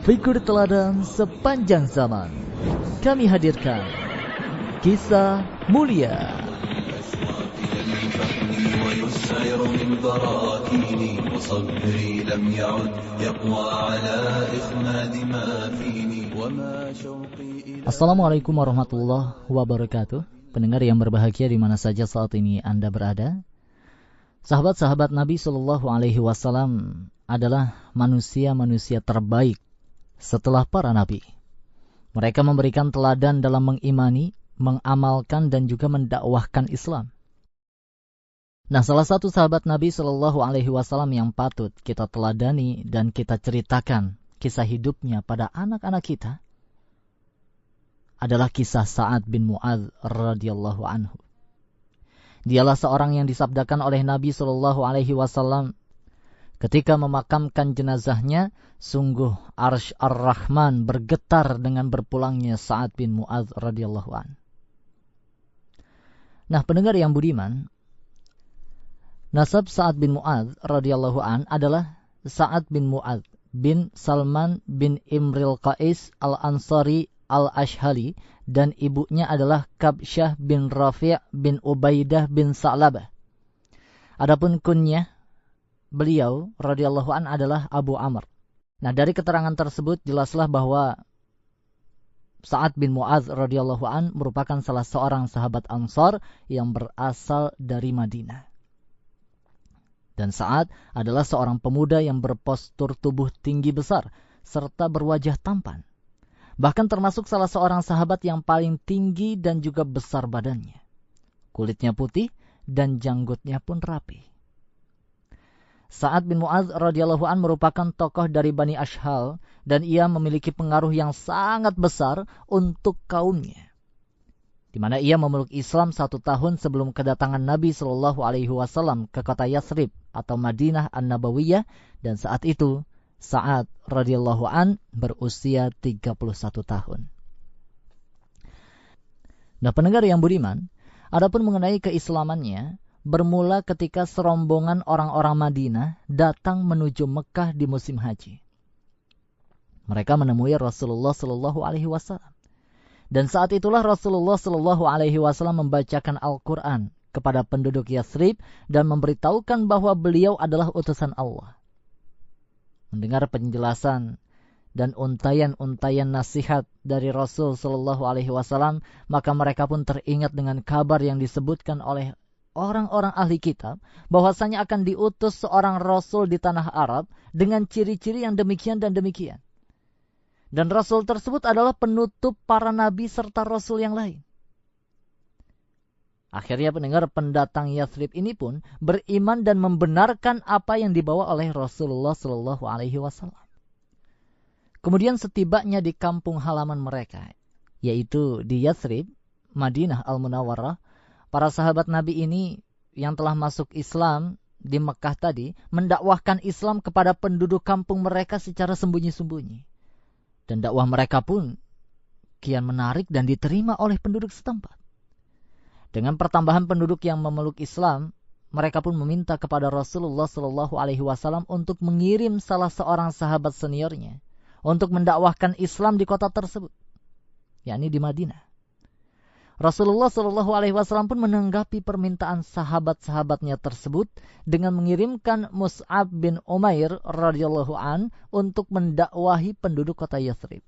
Figur teladan sepanjang zaman. Kami hadirkan Kisah Mulia. Assalamualaikum warahmatullahi wabarakatuh. Pendengar yang berbahagia di mana saja saat ini Anda berada. Sahabat-sahabat Nabi Shallallahu Alaihi Wasallam adalah manusia-manusia terbaik setelah para nabi. Mereka memberikan teladan dalam mengimani, mengamalkan dan juga mendakwahkan Islam. Nah, salah satu sahabat Nabi Shallallahu Alaihi Wasallam yang patut kita teladani dan kita ceritakan kisah hidupnya pada anak-anak kita adalah kisah Sa'ad bin Mu'adz radhiyallahu anhu. Dialah seorang yang disabdakan oleh Nabi Shallallahu Alaihi Wasallam ketika memakamkan jenazahnya, sungguh arsy Ar-Rahman bergetar dengan berpulangnya Sa'ad bin Mu'adz radhiyallahu anhu. Nah, pendengar yang budiman, nasab Sa'ad bin Mu'adz radhiyallahu anhu adalah Sa'ad bin Mu'adz bin Salman bin Imril Qais al-Ansari al-Ashhali, dan ibunya adalah Kabsyah bin Rafi' bin Ubaidah bin Sa'labah. Adapun kunyah beliau radhiyallahu an adalah Abu Amr. Nah, dari keterangan tersebut jelaslah bahwa Sa'ad bin Mu'adz radhiyallahu an merupakan salah seorang sahabat Ansar yang berasal dari Madinah. Dan Sa'ad adalah seorang pemuda yang berpostur tubuh tinggi besar serta berwajah tampan. Bahkan termasuk salah seorang sahabat yang paling tinggi dan juga besar badannya. Kulitnya putih dan janggutnya pun rapi. Sa'ad bin Mu'adz radhiyallahu an merupakan tokoh dari Bani Ashhal dan ia memiliki pengaruh yang sangat besar untuk kaumnya. Di mana ia memeluk Islam 1 tahun sebelum kedatangan Nabi Shallallahu Alaihi Wasallam ke kota Yathrib atau Madinah An-Nabawiyah, dan saat itu Sa'ad radhiyallahu an berusia 31 tahun. Nah, pendengar yang budiman, adapun mengenai keislamannya, bermula ketika serombongan orang-orang Madinah datang menuju Mekah di musim haji. Mereka menemui Rasulullah Shallallahu Alaihi Wasallam, dan saat itulah Rasulullah Shallallahu Alaihi Wasallam membacakan Al-Quran kepada penduduk Yathrib dan memberitahukan bahwa beliau adalah utusan Allah. Mendengar penjelasan dan untayan-untayan nasihat dari Rasul Shallallahu Alaihi Wasallam, maka mereka pun teringat dengan kabar yang disebutkan oleh orang-orang ahli kitab bahwasanya akan diutus seorang Rasul di tanah Arab dengan ciri-ciri yang demikian dan demikian. Dan Rasul tersebut adalah penutup para nabi serta Rasul yang lain. Akhirnya pendengar pendatang Yathrib ini pun beriman dan membenarkan apa yang dibawa oleh Rasulullah Shallallahu Alaihi Wasallam. Kemudian setibanya di kampung halaman mereka, yaitu di Yathrib, Madinah Al-Munawwarah, para sahabat Nabi ini yang telah masuk Islam di Mekah tadi mendakwahkan Islam kepada penduduk kampung mereka secara sembunyi-sembunyi. Dan dakwah mereka pun kian menarik dan diterima oleh penduduk setempat. Dengan pertambahan penduduk yang memeluk Islam, mereka pun meminta kepada Rasulullah Shallallahu Alaihi Wasallam untuk mengirim salah seorang sahabat seniornya untuk mendakwahkan Islam di kota tersebut, yakni di Madinah. Rasulullah Shallallahu Alaihi Wasallam pun menanggapi permintaan sahabat-sahabatnya tersebut dengan mengirimkan Mus'ab bin Umair radhiyallahu an untuk mendakwahi penduduk kota Yathrib.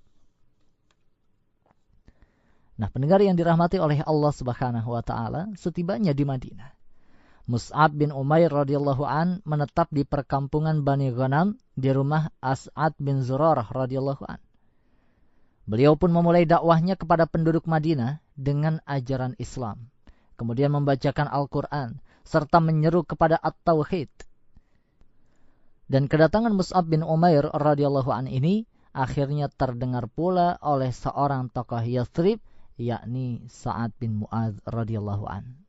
Nah, pendengar yang dirahmati oleh Allah Subhanahu wa taala, setibanya di Madinah, Mus'ab bin Umair radhiyallahu an menetap di perkampungan Bani Ghanam di rumah As'ad bin Zurarah radhiyallahu an. Beliau pun memulai dakwahnya kepada penduduk Madinah dengan ajaran Islam, kemudian membacakan Al-Qur'an serta menyeru kepada At-Tauhid. Dan kedatangan Mus'ab bin Umair radhiyallahu an ini akhirnya terdengar pula oleh seorang tokoh Yathrib, yakni Sa'ad bin Mu'adz radhiyallahu an.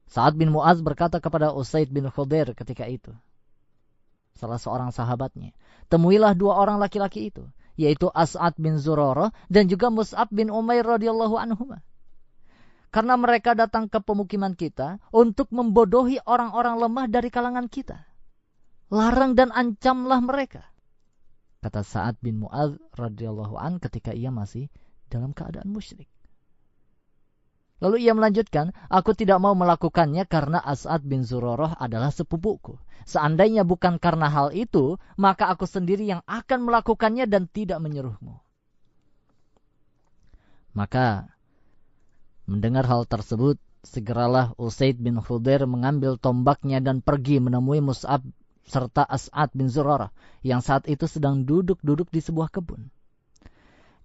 Sa'ad bin Mu'adz berkata kepada Usaid bin Khudair ketika itu, salah seorang sahabatnya, temuilah 2 orang laki-laki itu, yaitu As'ad bin Zurarah dan juga Mus'ab bin Umair radhiyallahu anhuma. Karena mereka datang ke pemukiman kita untuk membodohi orang-orang lemah dari kalangan kita. Larang dan ancamlah mereka. kata Sa'ad bin Mu'adz radhiyallahu an ketika ia masih dalam keadaan musyrik. Lalu ia melanjutkan, aku tidak mau melakukannya karena As'ad bin Zurarah adalah sepupuku. Seandainya bukan karena hal itu, maka aku sendiri yang akan melakukannya dan tidak menyuruhmu. Maka mendengar hal tersebut, segeralah Usaid bin Khudair mengambil tombaknya dan pergi menemui Mus'ab serta As'ad bin Zurarah yang saat itu sedang duduk-duduk di sebuah kebun.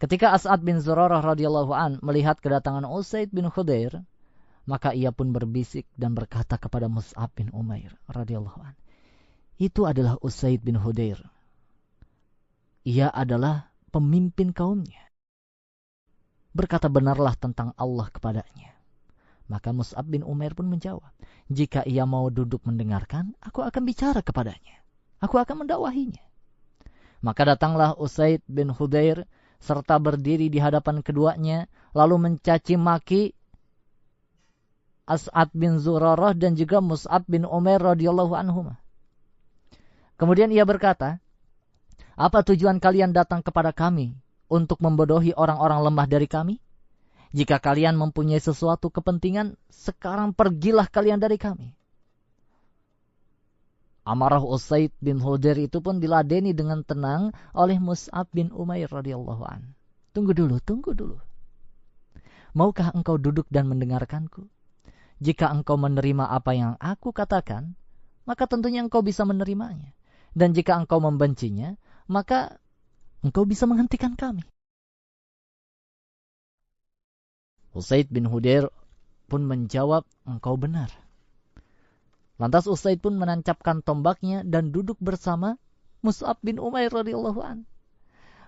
Ketika As'ad bin Zurarah radhiyallahu an melihat kedatangan Usaid bin Khudair, maka ia pun berbisik dan berkata kepada Mus'ab bin Umair radhiyallahu an, itu adalah Usaid bin Khudair. Ia adalah pemimpin kaumnya. Berkata benarlah tentang Allah kepadanya. Maka Mus'ab bin Umair pun menjawab, jika ia mau duduk mendengarkan, aku akan bicara kepadanya. Aku akan mendakwahinya. Maka datanglah Usaid bin Khudair serta berdiri di hadapan keduanya, lalu mencaci maki As'ad bin Zurarah dan juga Mus'ab bin Umair radhiyallahu anhuma. Kemudian ia berkata, apa tujuan kalian datang kepada kami untuk membodohi orang-orang lemah dari kami? Jika kalian mempunyai sesuatu kepentingan, sekarang pergilah kalian dari kami. Amarah Usaid bin Khudair itu pun diladeni dengan tenang oleh Mus'ab bin Umair radhiyallahu an. Tunggu dulu. Maukah engkau duduk dan mendengarkanku? Jika engkau menerima apa yang aku katakan, maka tentunya engkau bisa menerimanya. Dan jika engkau membencinya, maka engkau bisa menghentikan kami. Usaid bin Khudair pun menjawab, engkau benar. Lantas Usaid pun menancapkan tombaknya dan duduk bersama Mus'ab bin Umair radhiyallahu an.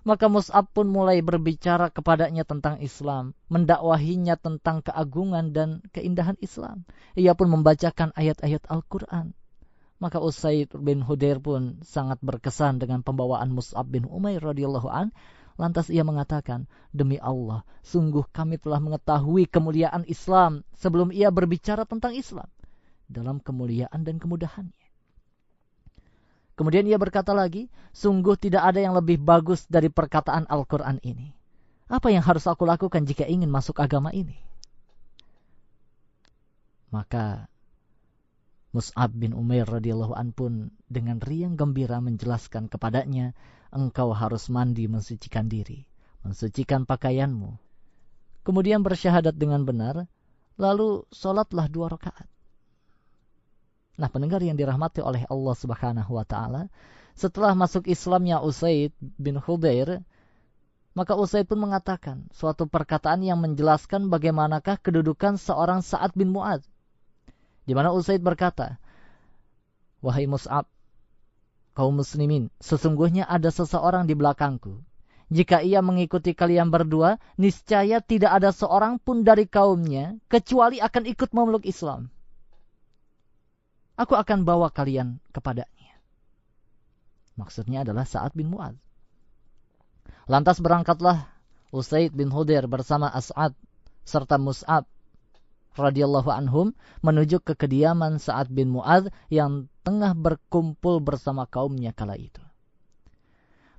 Maka Mus'ab pun mulai berbicara kepadanya tentang Islam, mendakwahinya tentang keagungan dan keindahan Islam. Ia pun membacakan ayat-ayat Al-Quran. Maka Usaid bin Khudair pun sangat berkesan dengan pembawaan Mus'ab bin Umair radhiyallahu an. Lantas ia mengatakan, demi Allah, sungguh kami telah mengetahui kemuliaan Islam sebelum ia berbicara tentang Islam, dalam kemuliaan dan kemudahannya. Kemudian ia berkata lagi, sungguh tidak ada yang lebih bagus dari perkataan Al-Quran ini. Apa yang harus aku lakukan jika ingin masuk agama ini? Maka Mus'ab bin Umair radhiyallahu an pun dengan riang gembira menjelaskan kepadanya, engkau harus mandi mensucikan diri, mensucikan pakaianmu. Kemudian bersyahadat dengan benar, lalu sholatlah 2 rakaat. Nah, pendengar yang dirahmati oleh Allah Subhanahu wa taala, setelah masuk Islamnya Usaid bin Khudair, maka Usaid pun mengatakan suatu perkataan yang menjelaskan bagaimanakah kedudukan seorang Sa'ad bin Mu'adz. Di mana Usaid berkata, wahai Mus'ab, kaum muslimin, sesungguhnya ada seseorang di belakangku. Jika ia mengikuti kalian berdua, niscaya tidak ada seorang pun dari kaumnya kecuali akan ikut memeluk Islam. Aku akan bawa kalian kepadanya. Maksudnya adalah Sa'ad bin Mu'adz. Lantas berangkatlah Usaid bin Khudair bersama As'ad serta Mus'ab radhiyallahu anhum menuju ke kediaman Sa'ad bin Mu'adz yang tengah berkumpul bersama kaumnya kala itu.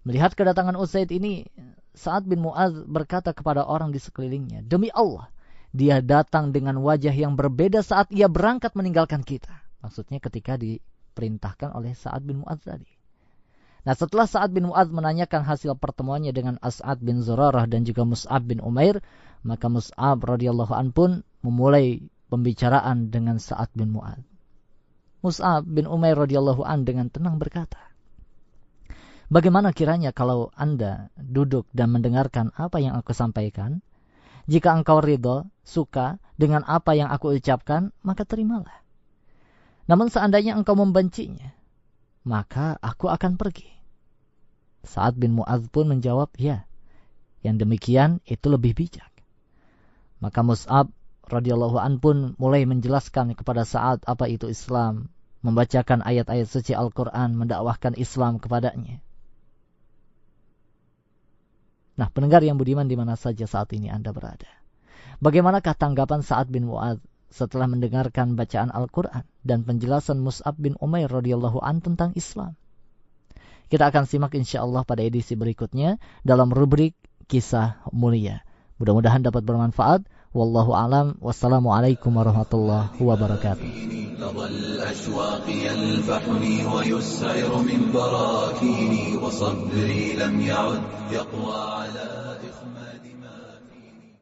Melihat kedatangan Usaid ini, Sa'ad bin Mu'adz berkata kepada orang di sekelilingnya, demi Allah, dia datang dengan wajah yang berbeda saat ia berangkat meninggalkan kita. Maksudnya ketika diperintahkan oleh Sa'ad bin Mu'adz tadi. Nah, setelah Sa'ad bin Mu'adz menanyakan hasil pertemuannya dengan As'ad bin Zurarah dan juga Mus'ab bin Umair, maka Mus'ab radhiyallahu an pun memulai pembicaraan dengan Sa'ad bin Mu'adz. Mus'ab bin Umair radhiyallahu an dengan tenang berkata, bagaimana kiranya kalau Anda duduk dan mendengarkan apa yang aku sampaikan? Jika engkau ridho, suka dengan apa yang aku ucapkan, maka terimalah. Namun seandainya engkau membencinya, maka aku akan pergi. Sa'ad bin Mu'adz pun menjawab, ya, yang demikian itu lebih bijak. Maka Mus'ab radhiyallahu an pun mulai menjelaskan kepada Sa'ad apa itu Islam, membacakan ayat-ayat suci Al-Quran, mendakwahkan Islam kepadanya. Nah, pendengar yang budiman di mana saja saat ini Anda berada, bagaimanakah tanggapan Sa'ad bin Mu'adz setelah mendengarkan bacaan Al-Quran dan penjelasan Mus'ab bin Umair radhiyallahu an tentang Islam? Kita akan simak insyaallah pada edisi berikutnya dalam rubrik Kisah Mulia. Mudah-mudahan dapat bermanfaat. Wallahu alam. Wassalamualaikum warahmatullahi wabarakatuh. لظى الأشواق يلفحني ويسعر من براكيني وصبري لم يعد يقوى على إخماد ما فيني.